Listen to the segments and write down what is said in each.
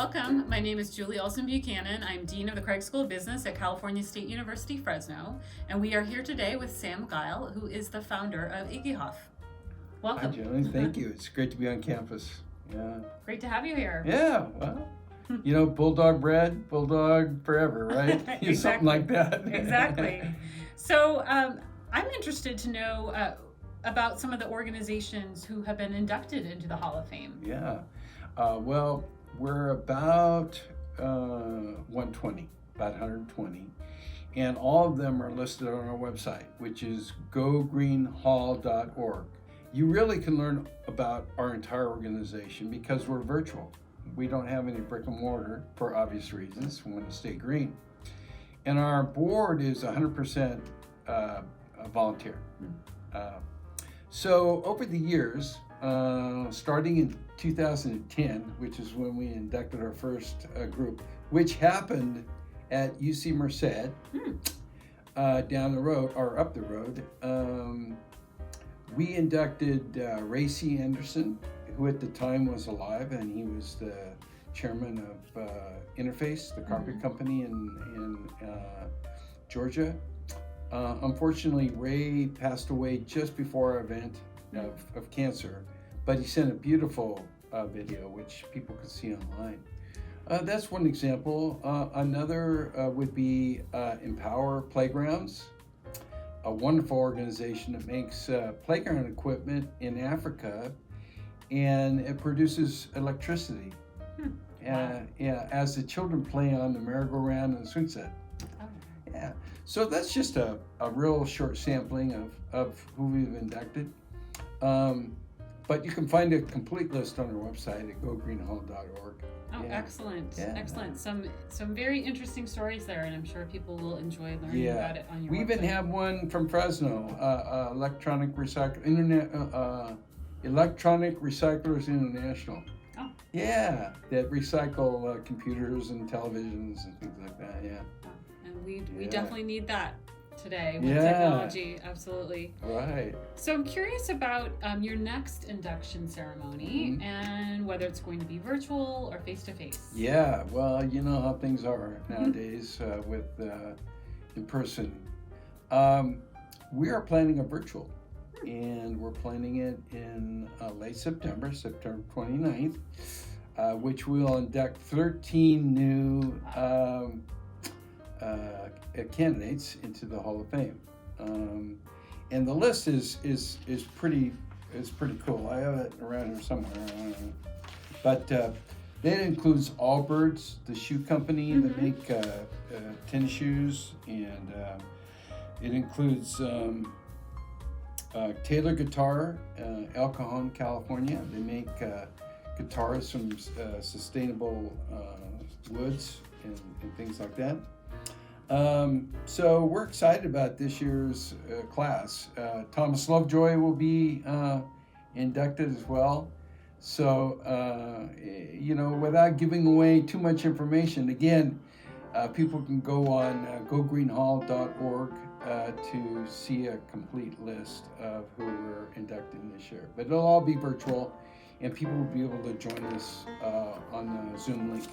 Welcome. My name is Julie Olson-Buchanan. I'm Dean of the Craig School of Business at California State University, Fresno. And we are here today with Sam Geil, who is the founder of IGIHOF. Welcome. Hi, Julie. Thank you. It's great to be on campus. Yeah. Great to have you here. Yeah. Well, you know, bulldog bred, bulldog forever, right? Exactly. Something like that. Exactly. So I'm interested to know about some of the organizations who have been inducted into the Hall of Fame. Yeah. Well, we're about 120, about 120. And all of them are listed on our website, which is gogreenhall.org. You really can learn about our entire organization because we're virtual. We don't have any brick and mortar for obvious reasons. We want to stay green. And our board is 100% volunteer. So over the years, starting in 2010, which is when we inducted our first group, which happened at UC Merced, down the road, or up the road, we inducted Ray C. Anderson, who at the time was alive, and he was the chairman of Interface, the carpet company in Georgia. Unfortunately, Ray passed away just before our event of cancer, but he sent a beautiful video, which people could see online. That's one example. Another would be Empower Playgrounds, a wonderful organization that makes playground equipment in Africa, and it produces electricity. As the children play on the merry-go-round and the swing set. Yeah, so that's just a real short sampling of who we've inducted. But you can find a complete list on our website at gogreenhall.org. Oh, yeah. Excellent. Yeah. Excellent. Some very interesting stories there, and I'm sure people will enjoy learning about it on your website. We even have one from Fresno, Electronic Recyclers International. Oh. Yeah, that recycle computers and televisions and things like that, yeah. And we definitely need that today with technology, absolutely. Right. So I'm curious about your next induction ceremony and whether it's going to be virtual or face-to-face. Yeah, well, you know how things are nowadays with in person. We are planning a virtual, and we're planning it in late September 29th, which will induct 13 new candidates into the Hall of Fame, and the list is pretty cool. I have it around here somewhere, but that includes Allbirds, the shoe company that make tennis shoes, and it includes Taylor Guitar, El Cajon, California. They make guitars from sustainable woods and things like that. So we're excited about this year's class. Thomas Lovejoy will be inducted as well. So, without giving away too much information, again, people can go on gogreenhall.org to see a complete list of who we're inducting this year. But it'll all be virtual, and people will be able to join us on the Zoom link.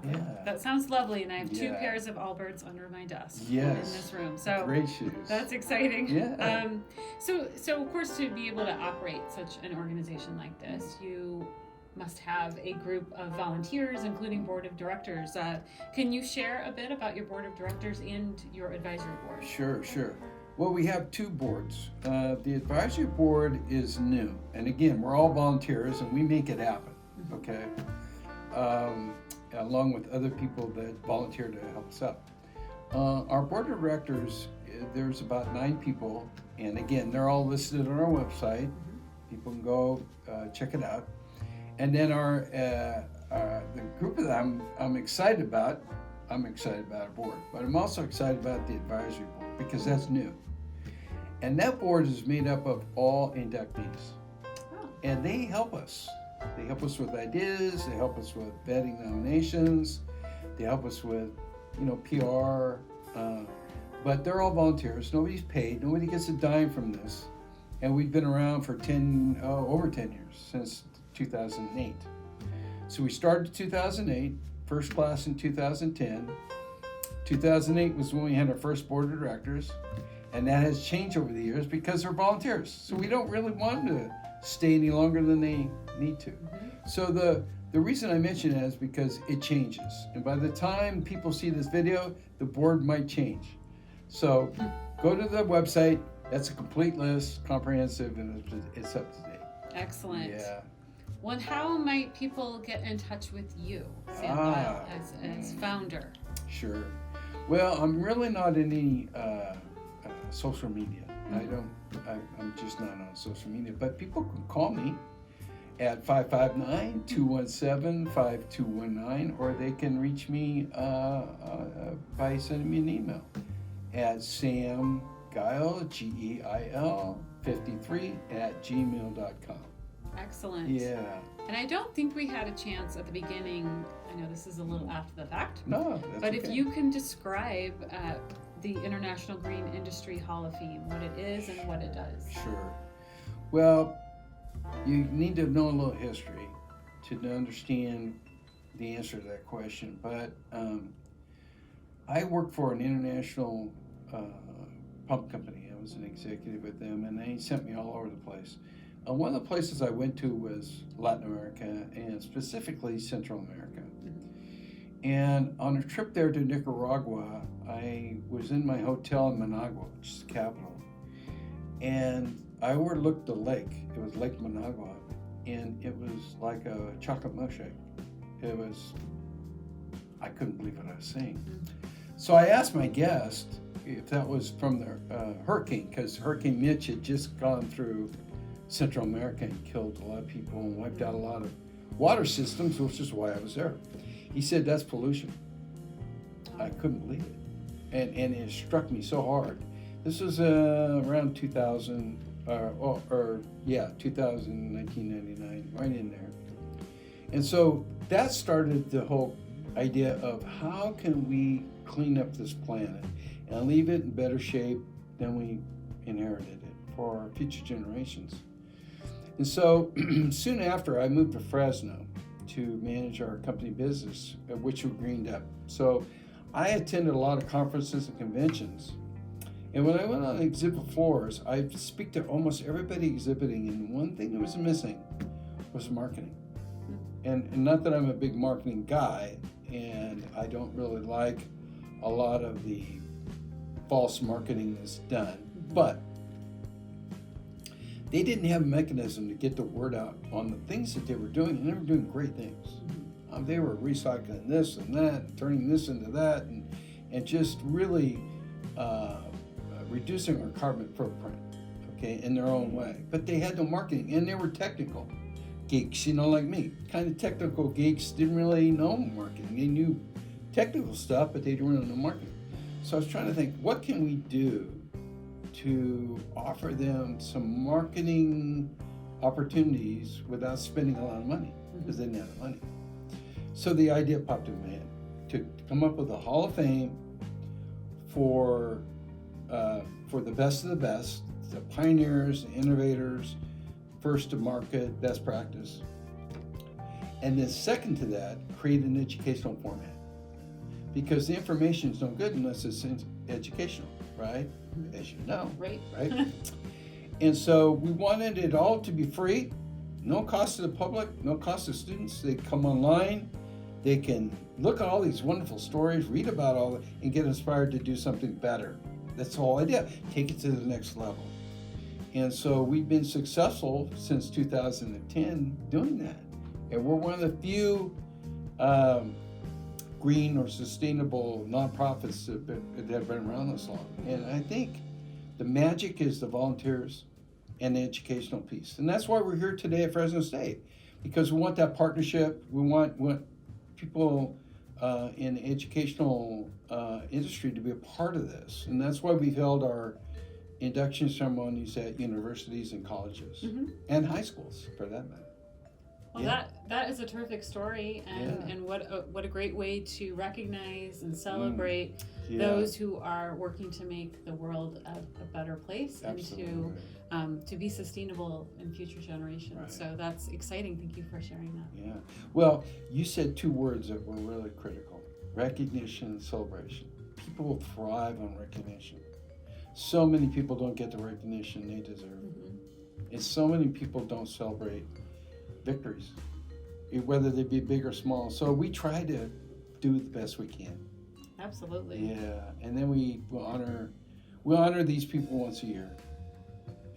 Okay. Yeah. That sounds lovely, and I have 2 pairs of Allbirds under my desk in this room. So great shoes. That's exciting. Yeah. So of course, to be able to operate such an organization like this, you must have a group of volunteers, including board of directors. Can you share a bit about your board of directors and your advisory board? Sure. Well, we have 2 boards. The advisory board is new, and again, we're all volunteers, and we make it happen. Okay. Along with other people that volunteer to help us out. Our board of directors, there's about 9 people, and again, they're all listed on our website. People can go check it out. And then the group that I'm excited about. I'm excited about our board, but I'm also excited about the advisory board because that's new. And that board is made up of all inductees, and they help us. They help us with ideas, they help us with vetting nominations, they help us with, PR, but they're all volunteers. Nobody's paid, nobody gets a dime from this. And we've been around for over 10 years, since 2008. So we started in 2008, first class in 2010. 2008 was when we had our first board of directors, and that has changed over the years because they're volunteers. So we don't really want them to stay any longer than they need to. So the reason I mention that is because it changes. And by the time people see this video, the board might change. So go to the website. That's a complete list, comprehensive, and it's up to date. Excellent. Yeah. Well, how might people get in touch with you, Sam Geil, as founder? Sure. Well, I'm really not in any social media. I'm just not on social media. But people can call me at 559-217-5219, or they can reach me by sending me an email at samgeil, Geil 53 @gmail.com. Excellent. Yeah. And I don't think we had a chance at the beginning. I know this is a little after the fact. No, that's but okay. if you can describe the International Green Industry Hall of Fame, what it is and what it does. Sure. Well, you need to know a little history to understand the answer to that question. But I worked for an international pump company. I was an executive with them, and they sent me all over the place. One of the places I went to was Latin America, and specifically Central America. And on a trip there to Nicaragua, I was in my hotel in Managua, which is the capital, and I overlooked the lake. It was Lake Managua, and it was like a chocolate milkshake. I couldn't believe what I was seeing. So I asked my guest if that was from the hurricane, because Hurricane Mitch had just gone through Central America and killed a lot of people and wiped out a lot of water systems, which is why I was there. He said, that's pollution. I couldn't believe it. And it struck me so hard. This was around 2000, 1999, right in there. And so that started the whole idea of how can we clean up this planet and leave it in better shape than we inherited it for our future generations. And so soon after, I moved to Fresno to manage our company business, which we greened up. So I attended a lot of conferences and conventions. And when I went on exhibit floors, I speak to almost everybody exhibiting, and one thing that was missing was marketing. And not that I'm a big marketing guy, and I don't really like a lot of the false marketing that's done, but they didn't have a mechanism to get the word out on the things that they were doing, and they were doing great things. They were recycling this and that, and turning this into that, and just really reducing our carbon footprint, okay, in their own way. But they had no marketing, and they were technical geeks, like me. Kind of technical geeks, didn't really know marketing. They knew technical stuff, but they didn't really know marketing. So I was trying to think, what can we do to offer them some marketing opportunities without spending a lot of money, because they didn't have the money. So the idea popped in my head to come up with a Hall of Fame for the best of the best, the pioneers, the innovators, first to market, best practice. And then second to that, create an educational format. Because the information is no good unless it's educational, right? As you know. Right. And so we wanted it all to be free, no cost to the public, no cost to students. They come online, they can look at all these wonderful stories, read about all of it, and get inspired to do something better. That's the whole idea. Take it to the next level. And so we've been successful since 2010 doing that. And we're one of the few green or sustainable nonprofits that have been around this long. And I think the magic is the volunteers and the educational piece. And that's why we're here today at Fresno State, because we want that partnership. We want people in the educational industry to be a part of this. And that's why we've held our induction ceremonies at universities and colleges and high schools, for that matter. Well, Yeah. that is a terrific story, and what a great way to recognize and celebrate those who are working to make the world a better place. Absolutely. And to be sustainable in future generations. Right. So that's exciting. Thank you for sharing that. Yeah. Well, you said two words that were really critical: recognition and celebration. People thrive on recognition. So many people don't get the recognition they deserve. Mm-hmm. And so many people don't celebrate victories, whether they be big or small. So we try to do the best we can. Absolutely. Yeah. And then we'll honor these people once a year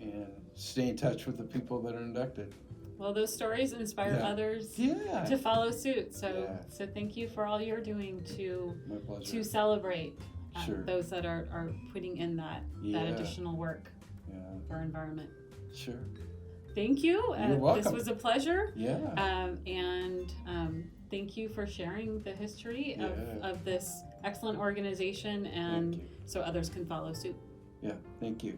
and stay in touch with the people that are inducted. Well, those stories inspire others to follow suit. So thank you for all you're doing My pleasure. to celebrate those that are putting in that additional work for our environment. Sure. Thank you. You're welcome. This was a pleasure. Yeah. And thank you for sharing the history of this excellent organization, and so others can follow suit. Yeah. Thank you.